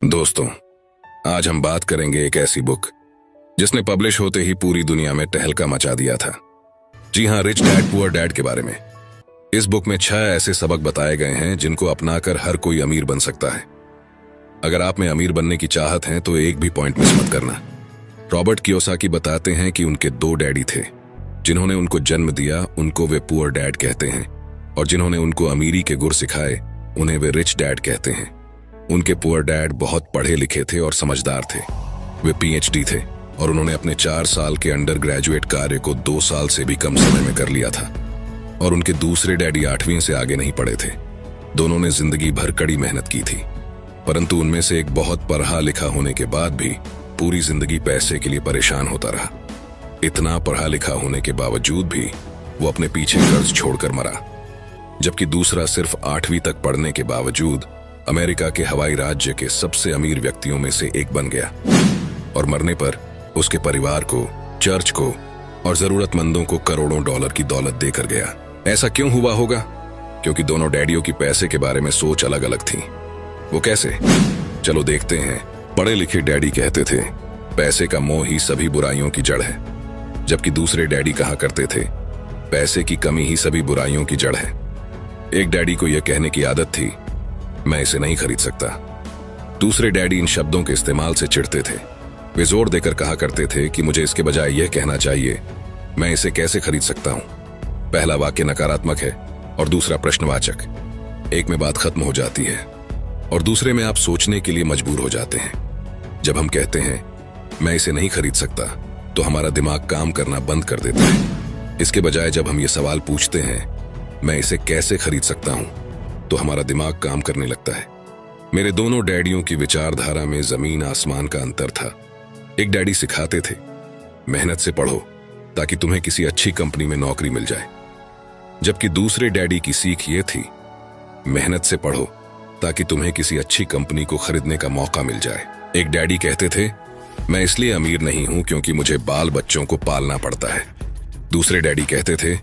दोस्तों, आज हम बात करेंगे एक ऐसी बुक जिसने पब्लिश होते ही पूरी दुनिया में तहलका मचा दिया था। जी हां, रिच डैड पुअर डैड के बारे में। इस बुक में 6 ऐसे सबक बताए गए हैं जिनको अपनाकर हर कोई अमीर बन सकता है। अगर आप में अमीर बनने की चाहत है तो एक भी पॉइंट मिस मत करना। रॉबर्ट कियोसाकी बताते हैं कि उनके 2 डैडी थे। जिन्होंने उनको जन्म दिया उनको वे पुअर डैड कहते हैं, और जिन्होंने उनको अमीरी के गुर सिखाए उन्हें वे रिच डैड कहते हैं। उनके पुअर डैड बहुत पढ़े लिखे थे और समझदार थे। वे पीएचडी थे और उन्होंने अपने 4 साल के अंडर ग्रेजुएट कार्य को 2 साल से भी कम समय में कर लिया था। और उनके दूसरे डैडी 8वीं से आगे नहीं पढ़े थे। दोनों ने जिंदगी भर कड़ी मेहनत की थी, परंतु उनमें से एक बहुत पढ़ा लिखा होने के बाद भी पूरी जिंदगी पैसे के लिए परेशान होता रहा। इतना पढ़ा लिखा होने के बावजूद भी वो अपने पीछे कर्ज छोड़कर मरा। जबकि दूसरा सिर्फ 8वीं तक पढ़ने के बावजूद अमेरिका के हवाई राज्य के सबसे अमीर व्यक्तियों में से एक बन गया, और मरने पर उसके परिवार को, चर्च को और जरूरतमंदों को करोड़ों डॉलर की दौलत देकर गया। ऐसा क्यों हुआ होगा? क्योंकि दोनों डैडियों की पैसे के बारे में सोच अलग अलग थी। वो कैसे? चलो देखते हैं। पढ़े लिखे डैडी कहते थे पैसे का मोह ही सभी बुराइयों की जड़ है, जबकि दूसरे डैडी कहा करते थे पैसे की कमी ही सभी बुराइयों की जड़ है। एक डैडी को यह कहने की आदत थी, मैं इसे नहीं खरीद सकता। दूसरे डैडी इन शब्दों के इस्तेमाल से चिढ़ते थे। वे जोर देकर कहा करते थे कि मुझे इसके बजाय यह कहना चाहिए, मैं इसे कैसे खरीद सकता हूं। पहला वाक्य नकारात्मक है और दूसरा प्रश्नवाचक। एक में बात खत्म हो जाती है और दूसरे में आप सोचने के लिए मजबूर हो जाते हैं। जब हम कहते हैं मैं इसे नहीं खरीद सकता, तो हमारा दिमाग काम करना बंद कर देता है। इसके बजाय जब हम ये सवाल पूछते हैं, मैं इसे कैसे खरीद सकता हूं, तो हमारा दिमाग काम करने लगता है। मेरे दोनों डैडियों की विचारधारा में जमीन आसमान का अंतर था। एक डैडी सिखाते थे मेहनत से पढ़ो ताकि तुम्हें किसी अच्छी कंपनी में नौकरी मिल जाए, जबकि दूसरे डैडी की सीख ये थी मेहनत से पढ़ो ताकि तुम्हें किसी अच्छी कंपनी को खरीदने का मौका मिल जाए। एक डैडी कहते थे मैं इसलिए अमीर नहीं हूं क्योंकि मुझे बाल बच्चों को पालना पड़ता है। दूसरे डैडी कहते थे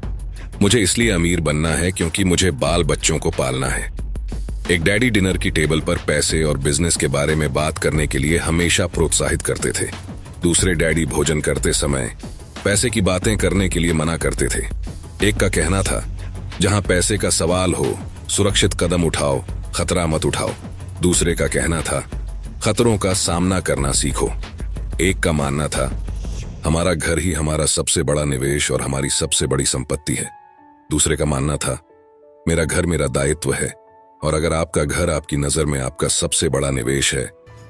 मुझे इसलिए अमीर बनना है क्योंकि मुझे बाल बच्चों को पालना है। एक डैडी डिनर की टेबल पर पैसे और बिजनेस के बारे में बात करने के लिए हमेशा प्रोत्साहित करते थे। दूसरे डैडी भोजन करते समय पैसे की बातें करने के लिए मना करते थे। एक का कहना था जहां पैसे का सवाल हो सुरक्षित कदम उठाओ, खतरा मत उठाओ। दूसरे का कहना था खतरों का सामना करना सीखो। एक का मानना था हमारा घर ही हमारा सबसे बड़ा निवेश और हमारी सबसे बड़ी संपत्ति है। दूसरे का मानना था मेरा घर मेरा दायित्व है, और अगर आपका घर आपकी नजर में आपका सबसे बड़ा निवेश है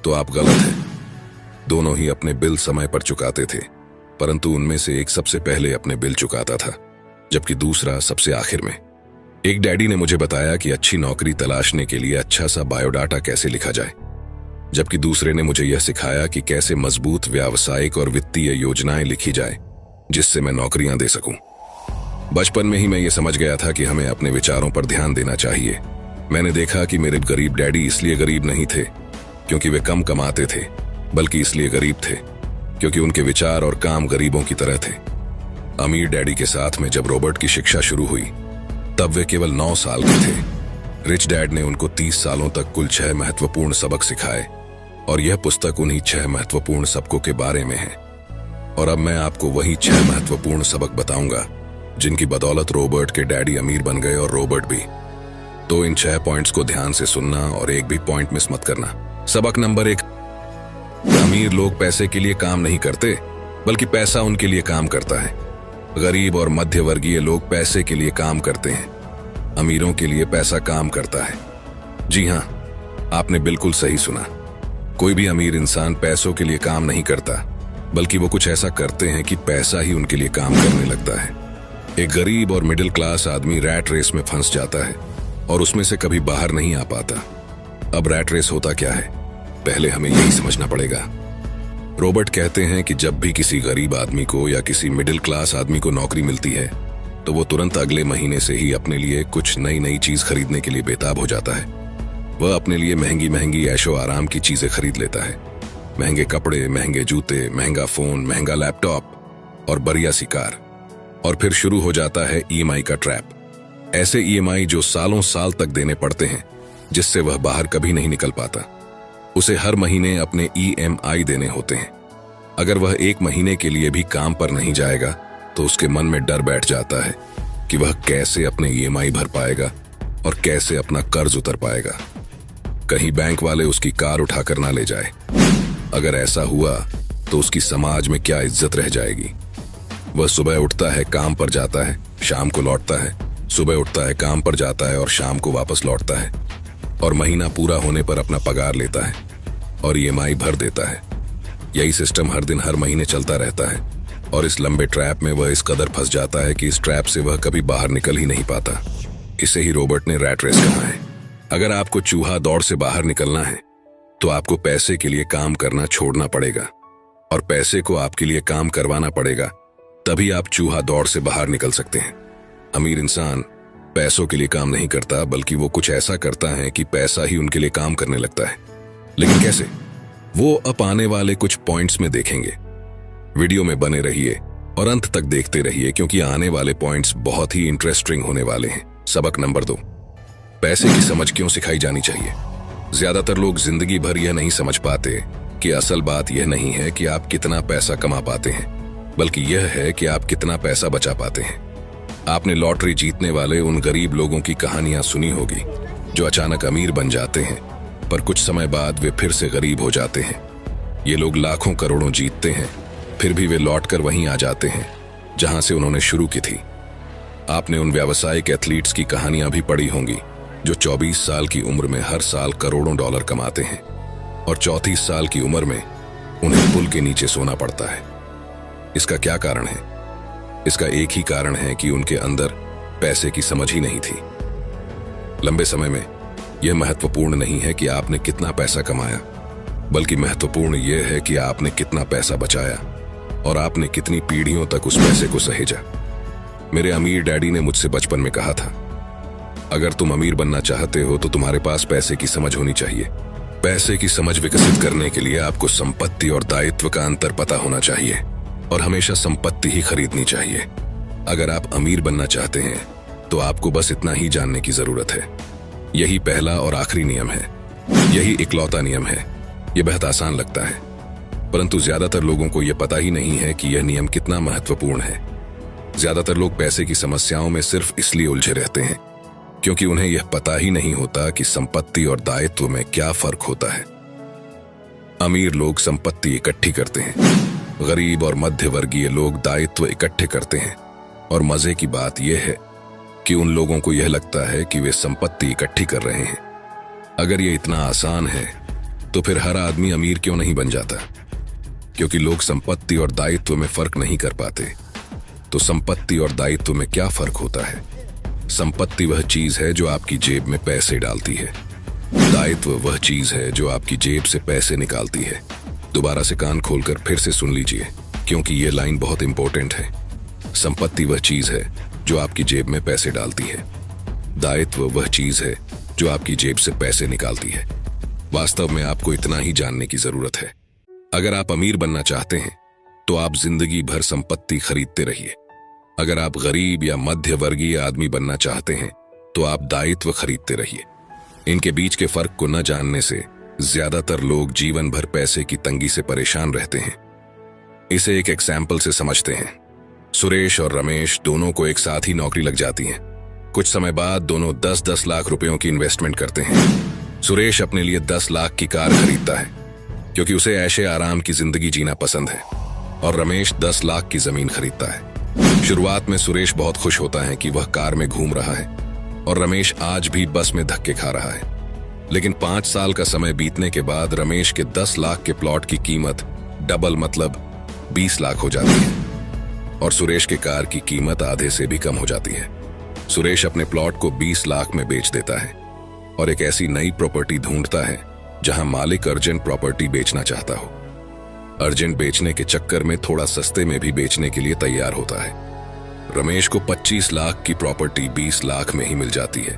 तो आप गलत हैं। दोनों ही अपने बिल समय पर चुकाते थे, परंतु उनमें से एक सबसे पहले अपने बिल चुकाता था, जबकि दूसरा सबसे आखिर में। एक डैडी ने मुझे बताया कि अच्छी नौकरी तलाशने के लिए अच्छा सा बायोडाटा कैसे लिखा जाए, जबकि दूसरे ने मुझे यह सिखाया कि कैसे मजबूत व्यावसायिक और वित्तीय योजनाएं लिखी जाए जिससे मैं नौकरियां दे सकूं। बचपन में ही मैं ये समझ गया था कि हमें अपने विचारों पर ध्यान देना चाहिए। मैंने देखा कि मेरे गरीब डैडी इसलिए गरीब नहीं थे क्योंकि वे कम कमाते थे, बल्कि इसलिए गरीब थे क्योंकि उनके विचार और काम गरीबों की तरह थे। अमीर डैडी के साथ में जब रॉबर्ट की शिक्षा शुरू हुई तब वे केवल 9 साल के थे। रिच डैड ने उनको 30 सालों तक कुल 6 महत्वपूर्ण सबक सिखाए, और यह पुस्तक उन्हीं 6 महत्वपूर्ण सबकों के बारे में है। और अब मैं आपको वही 6 महत्वपूर्ण सबक बताऊंगा जिनकी बदौलत रॉबर्ट के डैडी अमीर बन गए और रॉबर्ट भी। तो इन 6 पॉइंट्स को ध्यान से सुनना और एक भी पॉइंट मिस मत करना। सबक नंबर 1, अमीर लोग पैसे के लिए काम नहीं करते, बल्कि पैसा उनके लिए काम करता है। गरीब और मध्य वर्गीय लोग पैसे के लिए काम करते हैं, अमीरों के लिए पैसा काम करता है। जी हां, आपने बिल्कुल सही सुना। कोई भी अमीर इंसान पैसों के लिए काम नहीं करता, बल्कि वो कुछ ऐसा करते हैं कि पैसा ही उनके लिए काम करने लगता है। एक गरीब और मिडिल क्लास आदमी रैट रेस में फंस जाता है और उसमें से कभी बाहर नहीं आ पाता। अब रैट रेस होता क्या है, पहले हमें यही समझना पड़ेगा। रॉबर्ट कहते हैं कि जब भी किसी गरीब आदमी को या किसी मिडिल क्लास आदमी को नौकरी मिलती है तो वो तुरंत अगले महीने से ही अपने लिए कुछ नई नई चीज खरीदने के लिए बेताब हो जाता है। वह अपने लिए महंगी महंगी ऐशो आराम की चीजें खरीद लेता है। महंगे कपड़े, महंगे जूते, महंगा फोन, महंगा लैपटॉप और बढ़िया सी कार। और फिर शुरू हो जाता है ईएमआई का ट्रैप। ऐसे ईएमआई जो सालों साल तक देने पड़ते हैं, जिससे वह बाहर कभी नहीं निकल पाता। उसे हर महीने अपने EMI देने होते हैं। अगर वह 1 महीने के लिए भी काम पर नहीं जाएगा तो उसके मन में डर बैठ जाता है कि वह कैसे अपने EMI भर पाएगा और कैसे अपना कर्ज उतर पाएगा। कहीं बैंक वाले उसकी कार उठाकर ना ले जाए। अगर ऐसा हुआ तो उसकी समाज में क्या इज्जत रह जाएगी। वह सुबह उठता है, काम पर जाता है, शाम को लौटता है, सुबह उठता है, काम पर जाता है और शाम को वापस लौटता है, और महीना पूरा होने पर अपना पगार लेता है और EMI भर देता है। यही सिस्टम हर दिन हर महीने चलता रहता है और इस लंबे ट्रैप में वह इस कदर फंस जाता है कि इस ट्रैप से वह कभी बाहर निकल ही नहीं पाता। इसे ही रॉबर्ट ने रैट रेस कहा है। अगर आपको चूहा दौड़ से बाहर निकलना है तो आपको पैसे के लिए काम करना छोड़ना पड़ेगा और पैसे को आपके लिए काम करवाना पड़ेगा, तभी आप चूहा दौड़ से बाहर निकल सकते हैं। अमीर इंसान पैसों के लिए काम नहीं करता, बल्कि वो कुछ ऐसा करता है कि पैसा ही उनके लिए काम करने लगता है। लेकिन कैसे, वो अब आने वाले कुछ पॉइंट्स में देखेंगे। वीडियो में बने रहिए और अंत तक देखते रहिए, क्योंकि आने वाले पॉइंट्स बहुत ही इंटरेस्टिंग होने वाले हैं। सबक नंबर 2, पैसे की समझ क्यों सिखाई जानी चाहिए। ज्यादातर लोग जिंदगी भर यह नहीं समझ पाते कि असल बात यह नहीं है कि आप कितना पैसा कमा पाते हैं, बल्कि यह है कि आप कितना पैसा बचा पाते हैं। आपने लॉटरी जीतने वाले उन गरीब लोगों की कहानियां सुनी होगी जो अचानक अमीर बन जाते हैं, पर कुछ समय बाद वे फिर से गरीब हो जाते हैं। ये लोग लाखों करोड़ों जीतते हैं, फिर भी वे लौटकर वहीं आ जाते हैं जहां से उन्होंने शुरू की थी। आपने उन व्यावसायिक एथलीट्स की कहानियां भी पढ़ी होंगी जो 24 साल की उम्र में हर साल करोड़ों डॉलर कमाते हैं और 34 साल की उम्र में उन्हें पुल के नीचे सोना पड़ता है। इसका क्या कारण है? इसका एक ही कारण है कि उनके अंदर पैसे की समझ ही नहीं थी। लंबे समय में यह महत्वपूर्ण नहीं है कि आपने कितना पैसा कमाया, बल्कि महत्वपूर्ण यह है कि आपने कितना पैसा बचाया और आपने कितनी पीढ़ियों तक उस पैसे को सहेजा। मेरे अमीर डैडी ने मुझसे बचपन में कहा था, अगर तुम अमीर बनना चाहते हो तो तुम्हारे पास पैसे की समझ होनी चाहिए। पैसे की समझ विकसित करने के लिए आपको संपत्ति और दायित्व का अंतर पता होना चाहिए और हमेशा संपत्ति ही खरीदनी चाहिए। अगर आप अमीर बनना चाहते हैं तो आपको बस इतना ही जानने की जरूरत है। यही पहला और आखिरी नियम है, यही इकलौता नियम है। यह बेहद आसान लगता है, परंतु ज्यादातर लोगों को यह पता ही नहीं है कि यह नियम कितना महत्वपूर्ण है। ज्यादातर लोग पैसे की समस्याओं में सिर्फ इसलिए उलझे रहते हैं क्योंकि उन्हें यह पता ही नहीं होता कि संपत्ति और दायित्व में क्या फर्क होता है। अमीर लोग संपत्ति इकट्ठी करते हैं, गरीब और मध्य वर्गीय लोग दायित्व इकट्ठे करते हैं। और मजे की बात यह है कि उन लोगों को यह लगता है कि वे संपत्ति इकट्ठी कर रहे हैं। अगर यह इतना आसान है तो फिर हर आदमी अमीर क्यों नहीं बन जाता? क्योंकि लोग संपत्ति और दायित्व में फर्क नहीं कर पाते। तो संपत्ति और दायित्व में क्या फर्क होता है? संपत्ति वह चीज है जो आपकी जेब में पैसे डालती है, दायित्व वह चीज है जो आपकी जेब से पैसे निकालती है। दोबारा से कान खोलकर फिर से सुन लीजिए, क्योंकि यह लाइन बहुत इंपॉर्टेंट है। संपत्ति वह चीज है जो आपकी जेब में पैसे डालती है, दायित्व वह चीज है जो आपकी जेब से पैसे निकालती है। वास्तव में आपको इतना ही जानने की जरूरत है। अगर आप अमीर बनना चाहते हैं तो आप जिंदगी भर संपत्ति खरीदते रहिए। अगर आप गरीब या मध्य वर्गीय आदमी बनना चाहते हैं तो आप दायित्व खरीदते रहिए। इनके बीच के फर्क को न जानने से ज्यादातर लोग जीवन भर पैसे की तंगी से परेशान रहते हैं। इसे एक एग्जाम्पल से समझते हैं। सुरेश और रमेश दोनों को एक साथ ही नौकरी लग जाती है। कुछ समय बाद दोनों 10-10 लाख रुपयों की इन्वेस्टमेंट करते हैं। सुरेश अपने लिए 10 लाख की कार खरीदता है क्योंकि उसे ऐशे आराम की जिंदगी जीना पसंद है, और रमेश 10 लाख की जमीन खरीदता है। शुरुआत में सुरेश बहुत खुश होता है कि वह कार में घूम रहा है और रमेश आज भी बस में धक्के खा रहा है। लेकिन 5 साल का समय बीतने के बाद रमेश के 10 लाख के प्लॉट की कीमत डबल मतलब 20 लाख हो जाती है और सुरेश के कार की कीमत आधे से भी कम हो जाती है। सुरेश अपने प्लॉट को 20 लाख में बेच देता है और एक ऐसी नई प्रॉपर्टी ढूंढता है जहां मालिक अर्जेंट प्रॉपर्टी बेचना चाहता हो। अर्जेंट बेचने के चक्कर में थोड़ा सस्ते में भी बेचने के लिए तैयार होता है। रमेश को 25 लाख की प्रॉपर्टी 20 लाख में ही मिल जाती है।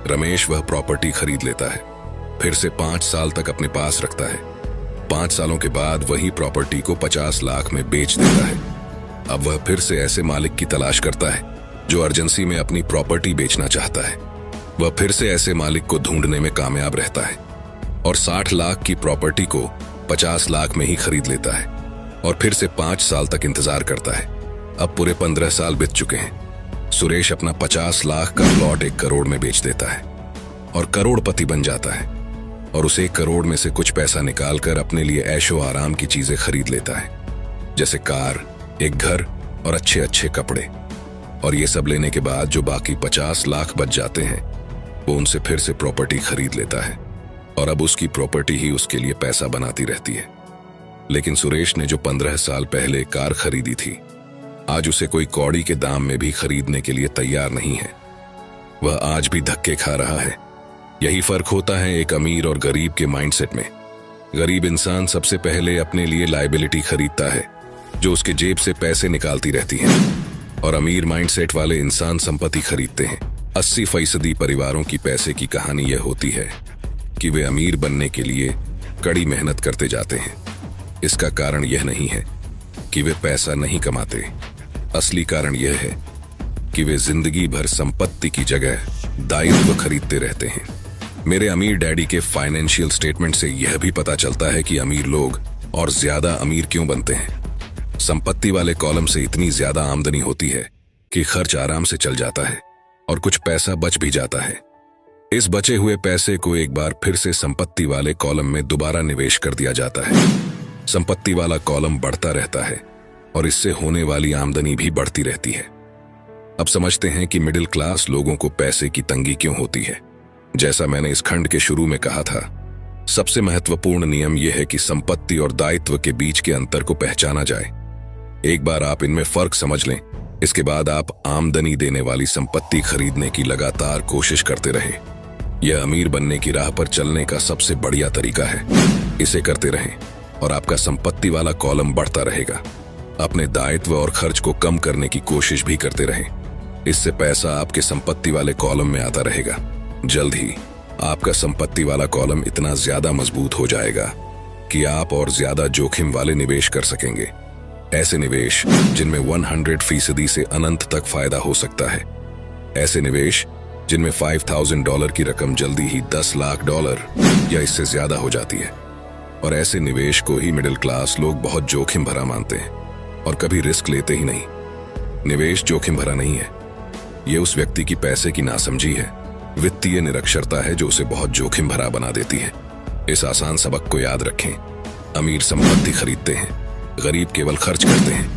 रमेश वह प्रॉपर्टी खरीद लेता है, फिर से 5 साल तक अपने पास रखता है। 5 सालों के बाद वही प्रॉपर्टी को 50 लाख में बेच देता है। अब वह फिर से ऐसे मालिक की तलाश करता है जो अर्जेंसी में अपनी प्रॉपर्टी बेचना चाहता है। वह फिर से ऐसे मालिक को ढूंढने में कामयाब रहता है। और 60 लाख की प्रॉपर्टी को 50 लाख में ही खरीद लेता है और फिर से 5 साल तक इंतजार करता है। अब पूरे 15 साल बीत चुके हैं। सुरेश अपना 50 लाख का प्लॉट 1 करोड़ में बेच देता है और करोड़पति बन जाता है और उस 1 करोड़ में से कुछ पैसा निकालकर अपने लिए ऐशो आराम की चीजें खरीद लेता है, जैसे कार, एक घर और अच्छे अच्छे कपड़े। और ये सब लेने के बाद जो बाकी 50 लाख बच जाते हैं वो उनसे फिर से प्रॉपर्टी खरीद लेता है और अब उसकी प्रॉपर्टी ही उसके लिए पैसा बनाती रहती है। लेकिन सुरेश ने जो 15 साल पहले कार खरीदी थी, आज उसे कोई कौड़ी के दाम में भी खरीदने के लिए तैयार नहीं है। वह आज भी धक्के खा रहा है। यही फर्क होता है एक अमीर और गरीब के माइंडसेट में। गरीब इंसान सबसे पहले अपने लिए लायबिलिटी खरीदता है जो उसके जेब से पैसे निकालती रहती है, और अमीर माइंडसेट वाले इंसान संपत्ति खरीदते हैं। 80% परिवारों की पैसे की कहानी यह होती है कि वे अमीर बनने के लिए कड़ी मेहनत करते जाते हैं। इसका कारण यह नहीं है कि वे पैसा नहीं कमाते। असली कारण यह है कि वे जिंदगी भर संपत्ति की जगह दायित्व खरीदते रहते हैं। मेरे अमीर डैडी के फाइनेंशियल स्टेटमेंट से यह भी पता चलता है कि अमीर लोग और ज्यादा अमीर क्यों बनते हैं। संपत्ति वाले कॉलम से इतनी ज्यादा आमदनी होती है कि खर्च आराम से चल जाता है और कुछ पैसा बच भी जाता है। इस बचे हुए पैसे को एक बार फिर से संपत्ति वाले कॉलम में दोबारा निवेश कर दिया जाता है। संपत्ति वाला कॉलम बढ़ता रहता है और इससे होने वाली आमदनी भी बढ़ती रहती है। अब समझते हैं कि मिडिल क्लास लोगों को पैसे की तंगी क्यों होती है। जैसा मैंने इस खंड के शुरू में कहा था, सबसे महत्वपूर्ण नियम यह है कि संपत्ति और दायित्व के बीच के अंतर को पहचाना जाए। एक बार आप इनमें फर्क समझ लें, इसके बाद आप आमदनी देने वाली संपत्ति खरीदने की लगातार कोशिश करते रहें। यह अमीर बनने की राह पर चलने का सबसे बढ़िया तरीका है। इसे करते रहें और आपका संपत्ति वाला कॉलम बढ़ता रहेगा। अपने दायित्व और खर्च को कम करने की कोशिश भी करते रहें। इससे पैसा आपके संपत्ति वाले कॉलम में आता रहेगा। जल्द ही आपका संपत्ति वाला कॉलम इतना ज्यादा मजबूत हो जाएगा कि आप और ज्यादा जोखिम वाले निवेश कर सकेंगे। ऐसे निवेश जिनमें 100% से अनंत तक फायदा हो सकता है। ऐसे निवेश जिनमें $5,000 की रकम जल्दी ही $10 लाख या इससे ज्यादा हो जाती है। और ऐसे निवेश को ही मिडिल क्लास लोग बहुत जोखिम भरा मानते हैं और कभी रिस्क लेते ही नहीं। निवेश जोखिम भरा नहीं है, ये उस व्यक्ति की पैसे की नासमझी है, वित्तीय निरक्षरता है जो उसे बहुत जोखिम भरा बना देती है। इस आसान सबक को याद रखें। अमीर संपत्ति खरीदते हैं, गरीब केवल खर्च करते हैं।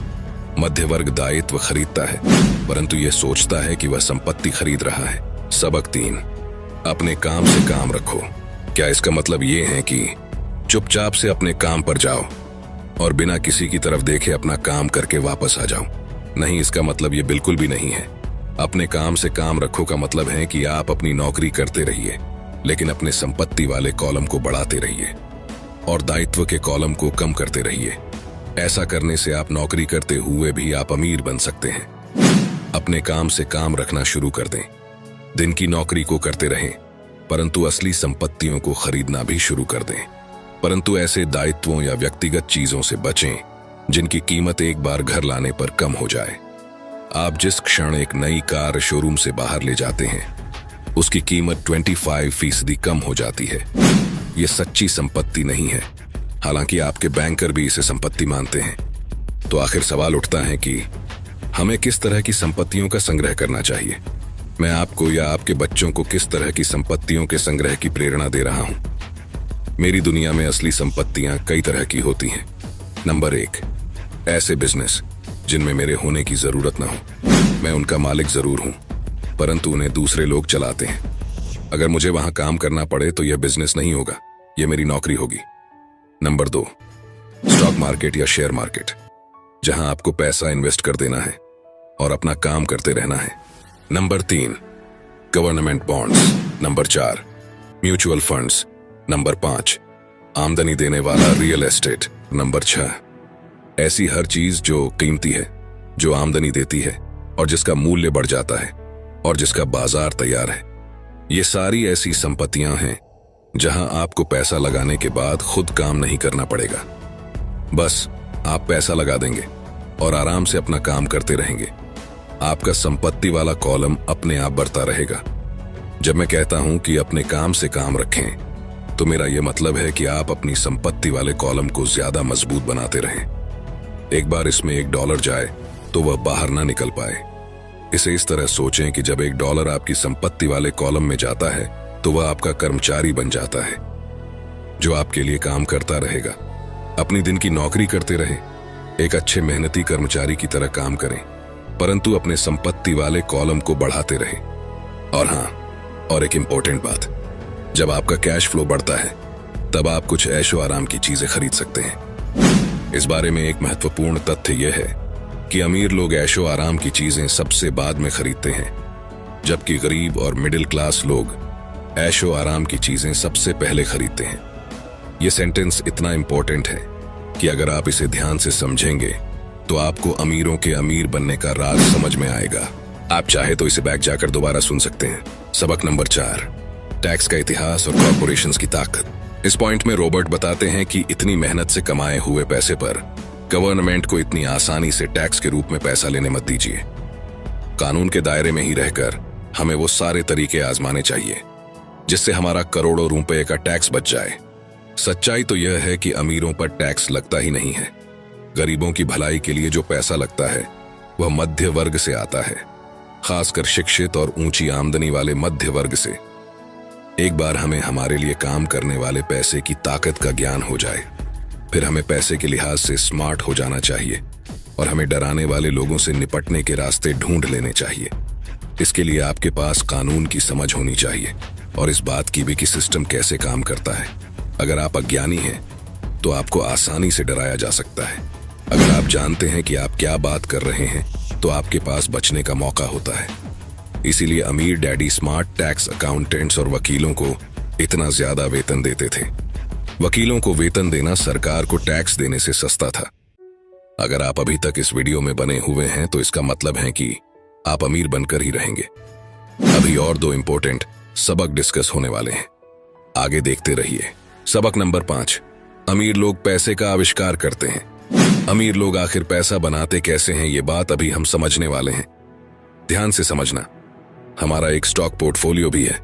मध्य वर्ग दायित्व खरीदता है परंतु यह सोचता है कि वह संपत्ति खरीद रहा है। सबक 3, अपने काम से काम रखो। क्या इसका मतलब यह है कि चुपचाप से अपने काम पर जाओ और बिना किसी की तरफ देखे अपना काम करके वापस आ जाओ? नहीं, इसका मतलब यह बिल्कुल भी नहीं है। अपने काम से काम रखो का मतलब है कि आप अपनी नौकरी करते रहिए लेकिन अपने संपत्ति वाले कॉलम को बढ़ाते रहिए और दायित्व के कॉलम को कम करते रहिए। ऐसा करने से आप नौकरी करते हुए भी आप अमीर बन सकते हैं। अपने काम से काम रखना शुरू कर दें। दिन की नौकरी को करते रहें परंतु असली संपत्तियों को खरीदना भी शुरू कर दें। परंतु ऐसे दायित्वों या व्यक्तिगत चीजों से बचें जिनकी कीमत एक बार घर लाने पर कम हो जाए। आप जिस क्षण एक नई कार शोरूम से बाहर ले जाते हैं उसकी कीमत 25% कम हो जाती है। यह सच्ची संपत्ति नहीं है, हालांकि आपके बैंकर भी इसे संपत्ति मानते हैं। तो आखिर सवाल उठता है कि हमें किस तरह की संपत्तियों का संग्रह करना चाहिए। मैं आपको या आपके बच्चों को किस तरह की संपत्तियों के संग्रह की प्रेरणा दे रहा हूं। मेरी दुनिया में असली संपत्तियां कई तरह की होती हैं। नंबर 1, ऐसे बिजनेस जिनमें मेरे होने की जरूरत ना हो। मैं उनका मालिक जरूर हूं परंतु उन्हें दूसरे लोग चलाते हैं। अगर मुझे वहां काम करना पड़े तो यह बिजनेस नहीं होगा, यह मेरी नौकरी होगी। नंबर 2, स्टॉक मार्केट या शेयर मार्केट, जहां आपको पैसा इन्वेस्ट कर देना है और अपना काम करते रहना है। Number 3, government bonds. Number 4, mutual funds. Number 5, आमदनी देने वाला रियल एस्टेट। नंबर 6, ऐसी हर चीज जो कीमती है, जो आमदनी देती है और जिसका मूल्य बढ़ जाता है और जिसका बाजार तैयार है। ये सारी ऐसी संपत्तियां हैं जहां आपको पैसा लगाने के बाद खुद काम नहीं करना पड़ेगा। बस आप पैसा लगा देंगे और आराम से अपना काम करते रहेंगे। आपका संपत्ति वाला कॉलम अपने आप बढ़ता रहेगा। जब मैं कहता हूं कि अपने काम से काम रखें, तो मेरा यह मतलब है कि आप अपनी संपत्ति वाले कॉलम को ज्यादा मजबूत बनाते रहें। एक बार इसमें $1 जाए तो वह बाहर ना निकल पाए। इसे इस तरह सोचें कि जब $1 आपकी संपत्ति वाले कॉलम में जाता है तो वह आपका कर्मचारी बन जाता है, जो आपके लिए काम करता रहेगा। अपनी दिन की नौकरी करते रहे, एक अच्छे मेहनती कर्मचारी की तरह काम करें, परंतु अपने संपत्ति वाले कॉलम को बढ़ाते रहे। और हाँ, और एक इंपॉर्टेंट बात, जब आपका कैश फ्लो बढ़ता है तब आप कुछ ऐशो आराम की चीजें खरीद सकते हैं। इस बारे में एक महत्वपूर्ण तथ्य यह है कि अमीर लोग ऐशो आराम की चीजें सबसे बाद में खरीदते हैं, जबकि गरीब और मिडिल क्लास लोग ऐशो आराम की चीजें सबसे पहले खरीदते हैं। यह सेंटेंस इतना इंपॉर्टेंट है कि अगर आप इसे ध्यान से समझेंगे तो आपको अमीरों के अमीर बनने का राज समझ में आएगा। आप चाहे तो इसे बैक जाकर दोबारा सुन सकते हैं। सबक नंबर 4, टैक्स का इतिहास और कॉर्पोरेशंस की ताकत। इस पॉइंट में रॉबर्ट बताते हैं कि इतनी मेहनत से कमाए हुए पैसे पर गवर्नमेंट को इतनी आसानी से टैक्स के रूप में पैसा लेने मत दीजिए। कानून के दायरे में ही रहकर हमें वो सारे तरीके आजमाने चाहिए जिससे हमारा करोड़ों रुपए का टैक्स बच जाए। सच्चाई तो यह है कि अमीरों पर टैक्स लगता ही नहीं है। गरीबों की भलाई के लिए जो पैसा लगता है वह मध्य वर्ग से आता है, खासकर शिक्षित और ऊंची आमदनी वाले मध्य वर्ग से। एक बार हमें हमारे लिए काम करने वाले पैसे की ताकत का ज्ञान हो जाए, फिर हमें पैसे के लिहाज से स्मार्ट हो जाना चाहिए और हमें डराने वाले लोगों से निपटने के रास्ते ढूंढ लेने चाहिए। इसके लिए आपके पास कानून की समझ होनी चाहिए और इस बात की भी कि सिस्टम कैसे काम करता है। अगर आप अज्ञानी हैं तो आपको आसानी से डराया जा सकता है। अगर आप जानते हैं कि आप क्या बात कर रहे हैं तो आपके पास बचने का मौका होता है। इसीलिए अमीर डैडी स्मार्ट टैक्स अकाउंटेंट्स और वकीलों को इतना ज्यादा वेतन देते थे। वकीलों को वेतन देना सरकार को टैक्स देने से सस्ता था। अगर आप अभी तक इस वीडियो में बने हुए हैं तो इसका मतलब है कि आप अमीर बनकर ही रहेंगे। अभी और 2 इंपॉर्टेंट सबक डिस्कस होने वाले हैं, आगे देखते रहिए। सबक नंबर 5, अमीर लोग पैसे का आविष्कार करते हैं। अमीर लोग आखिर पैसा बनाते कैसे हैं, ये बात अभी हम समझने वाले हैं। ध्यान से समझना। हमारा एक स्टॉक पोर्टफोलियो भी है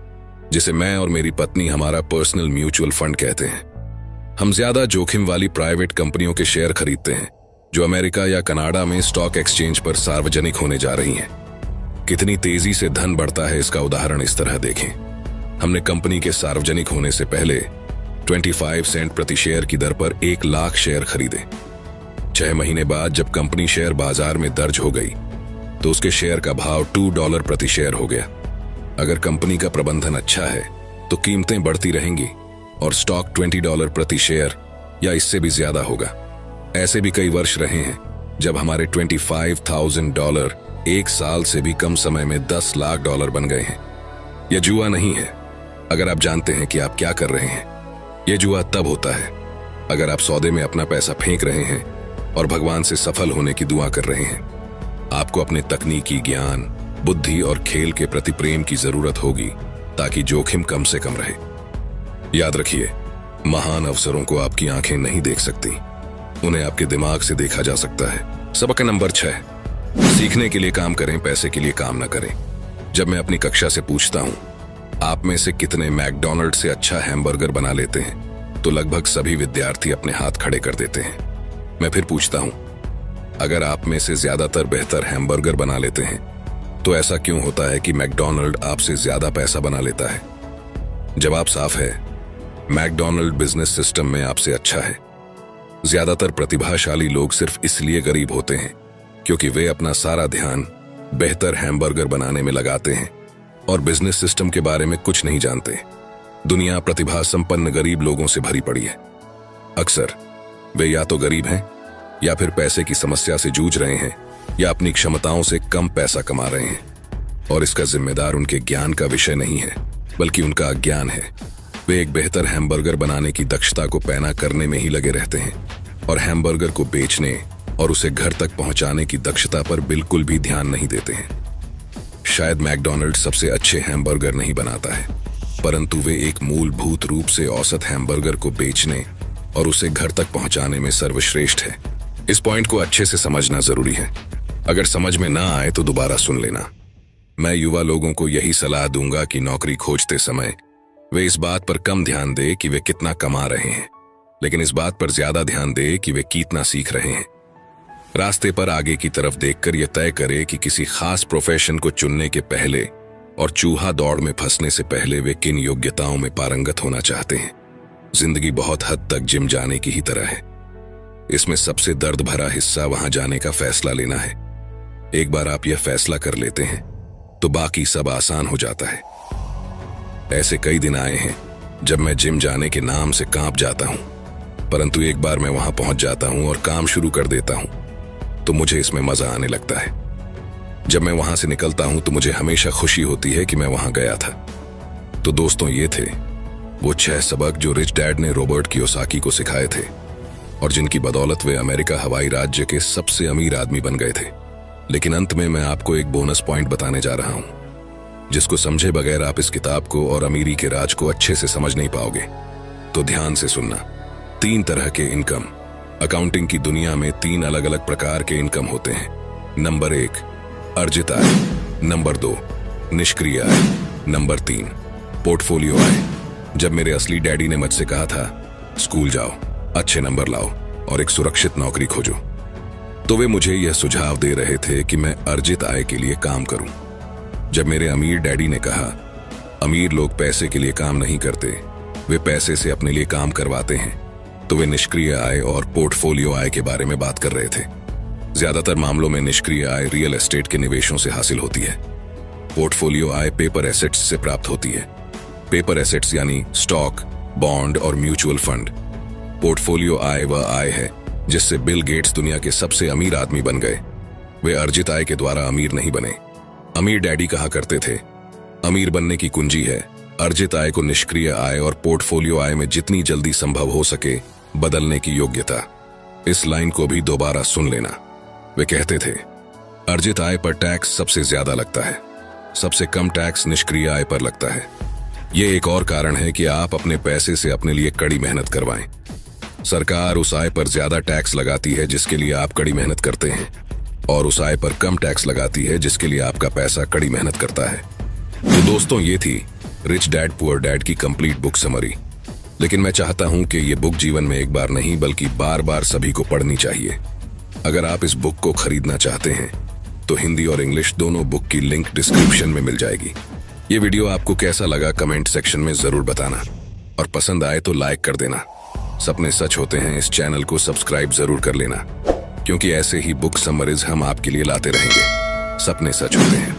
जिसे मैं और मेरी पत्नी हमारा पर्सनल म्यूचुअल फंड कहते हैं। हम ज्यादा जोखिम वाली प्राइवेट कंपनियों के शेयर खरीदते हैं जो अमेरिका या कनाडा में स्टॉक एक्सचेंज पर सार्वजनिक होने जा रही हैं। कितनी तेजी से धन बढ़ता है इसका उदाहरण इस तरह देखें। हमने कंपनी के सार्वजनिक होने से पहले 25 सेंट प्रति शेयर की दर पर 1 लाख शेयर खरीदे। 6 महीने बाद जब कंपनी शेयर बाजार में दर्ज हो गई तो उसके शेयर का भाव $2 प्रति शेयर हो गया। अगर कंपनी का प्रबंधन अच्छा है तो कीमतें बढ़ती रहेंगी और स्टॉक $20 प्रति शेयर या इससे भी ज्यादा होगा। ऐसे भी कई वर्ष रहे हैं जब हमारे $25,000 1 साल से भी कम समय में $10 लाख बन गए हैं। यह जुआ नहीं है अगर आप जानते हैं कि आप क्या कर रहे हैं। यह जुआ तब होता है अगर आप सौदे में अपना पैसा फेंक रहे हैं और भगवान से सफल होने की दुआ कर रहे हैं। आपको अपने तकनीकी ज्ञान, बुद्धि और खेल के प्रति प्रेम की जरूरत होगी ताकि जोखिम कम से कम रहे। याद रखिए, महान अवसरों को आपकी आंखें नहीं देख सकती, उन्हें आपके दिमाग से देखा जा सकता है। सबक नंबर 6, सीखने के लिए काम करें, पैसे के लिए काम न करें। जब मैं अपनी कक्षा से पूछता हूं आप में से कितने मैकडॉनल्ड से अच्छा हैमबर्गर बना लेते हैं तो लगभग सभी विद्यार्थी अपने हाथ खड़े कर देते हैं। मैं फिर पूछता हूं अगर आप में से ज्यादातर बेहतर हैमबर्गर बना लेते हैं तो ऐसा क्यों होता है कि मैकडॉनल्ड आपसे ज्यादा पैसा बना लेता है? जवाब साफ है, मैकडॉनल्ड बिजनेस सिस्टम में आपसे अच्छा है। ज्यादातर प्रतिभाशाली लोग सिर्फ इसलिए गरीब होते हैं क्योंकि वे अपना सारा ध्यान बेहतर हैमबर्गर बनाने में लगाते हैं और बिजनेस सिस्टम के बारे में कुछ नहीं जानते। दुनिया प्रतिभा संपन्न गरीब लोगों से भरी पड़ी है। अक्सर वे या तो गरीब हैं या फिर पैसे की समस्या से जूझ रहे हैं या अपनी क्षमताओं से कम पैसा कमा रहे हैं और इसका जिम्मेदार उनके ज्ञान का विषय नहीं है बल्कि उनका अज्ञान है। वे एक बेहतर हैमबर्गर बनाने की दक्षता को पैना करने में ही लगे रहते हैं और हैमबर्गर को बेचने और उसे घर तक पहुंचाने की दक्षता पर बिल्कुल भी ध्यान नहीं देते हैं। शायद मैकडॉनल्ड सबसे अच्छे हैमबर्गर नहीं बनाता है, परंतु वे एक मूलभूत रूप से औसत हैमबर्गर को बेचने और उसे घर तक पहुंचाने में सर्वश्रेष्ठ है। इस पॉइंट को अच्छे से समझना जरूरी है। अगर समझ में ना आए तो दोबारा सुन लेना। मैं युवा लोगों को यही सलाह दूंगा कि नौकरी खोजते समय वे इस बात पर कम ध्यान दे कि वे कितना कमा रहे हैं, लेकिन इस बात पर ज्यादा ध्यान दे कि वे कितना सीख रहे हैं। रास्ते पर आगे की तरफ देखकर यह तय करे कि किसी खास प्रोफेशन को चुनने के पहले और चूहा दौड़ में फंसने से पहले वे किन योग्यताओं में पारंगत होना चाहते हैं। जिंदगी बहुत हद तक जिम जाने की ही तरह है। इसमें सबसे दर्द भरा हिस्सा वहां जाने का फैसला लेना है। एक बार आप यह फैसला कर लेते हैं तो बाकी सब आसान हो जाता है। ऐसे कई दिन आए हैं जब मैं जिम जाने के नाम से कांप जाता हूं, परंतु एक बार मैं वहां पहुंच जाता हूं और काम शुरू कर देता हूं तो मुझे इसमें मजा आने लगता है। जब मैं वहां से निकलता हूं तो मुझे हमेशा खुशी होती है कि मैं वहां गया था। तो दोस्तों, ये थे वो 6 सबक जो रिच डैड ने रॉबर्ट कियोसाकी को सिखाए थे और जिनकी बदौलत वे अमेरिका हवाई राज्य के सबसे अमीर आदमी बन गए थे। लेकिन अंत में मैं आपको एक बोनस पॉइंट बताने जा रहा हूं, जिसको समझे बगैर आप इस किताब को और अमीरी के राज को अच्छे से समझ नहीं पाओगे। तो ध्यान से सुनना। 3 तरह के इनकम। अकाउंटिंग की दुनिया में 3 अलग अलग प्रकार के इनकम होते हैं। नंबर 1, अर्जित आय। नंबर 2, निष्क्रिय आय। नंबर 3, पोर्टफोलियो आय। जब मेरे असली डैडी ने मुझसे कहा था स्कूल जाओ, अच्छे नंबर लाओ और एक सुरक्षित नौकरी खोजो, तो वे मुझे यह सुझाव दे रहे थे कि मैं अर्जित आय के लिए काम करूं। जब मेरे अमीर डैडी ने कहा अमीर लोग पैसे के लिए काम नहीं करते, वे पैसे से अपने लिए काम करवाते हैं, तो वे निष्क्रिय आय और पोर्टफोलियो आय के बारे में बात कर रहे थे। ज्यादातर मामलों में निष्क्रिय आय रियल एस्टेट के निवेशों से हासिल होती है। पोर्टफोलियो आय पेपर एसेट्स से प्राप्त होती है। पेपर एसेट्स यानी स्टॉक, बॉन्ड और म्यूचुअल फंड। पोर्टफोलियो आय वह आय है जिससे बिल गेट्स दुनिया के सबसे अमीर आदमी बन गए। वे अर्जित आय के द्वारा अमीर नहीं बने। अमीर डैडी कहा करते थे अमीर बनने की कुंजी है अर्जित आय को निष्क्रिय आय और पोर्टफोलियो आय में जितनी जल्दी संभव हो सके बदलने की योग्यता। इस लाइन को भी दोबारा सुन लेना। वे कहते थे अर्जित आय पर टैक्स सबसे ज्यादा लगता है, सबसे कम टैक्स निष्क्रिय आय पर लगता है। ये एक और कारण है कि आप अपने पैसे से अपने लिए कड़ी मेहनत करवाएं। सरकार उस आय पर ज्यादा टैक्स लगाती है जिसके लिए आप कड़ी मेहनत करते हैं, और उस आय पर कम टैक्स लगाती है जिसके लिए आपका पैसा कड़ी मेहनत करता है। तो दोस्तों, ये थी रिच डैड पुअर डैड की कंप्लीट बुक समरी। लेकिन मैं चाहता हूं कि ये बुक जीवन में एक बार नहीं बल्कि बार बार सभी को पढ़नी चाहिए। अगर आप इस बुक को खरीदना चाहते हैं तो हिंदी और इंग्लिश दोनों बुक की लिंक डिस्क्रिप्शन में मिल जाएगी। ये वीडियो आपको कैसा लगा कमेंट सेक्शन में जरूर बताना, और पसंद आए तो लाइक कर देना। सपने सच होते हैं इस चैनल को सब्सक्राइब जरूर कर लेना, क्योंकि ऐसे ही बुक समरीज हम आपके लिए लाते रहेंगे। सपने सच होते हैं।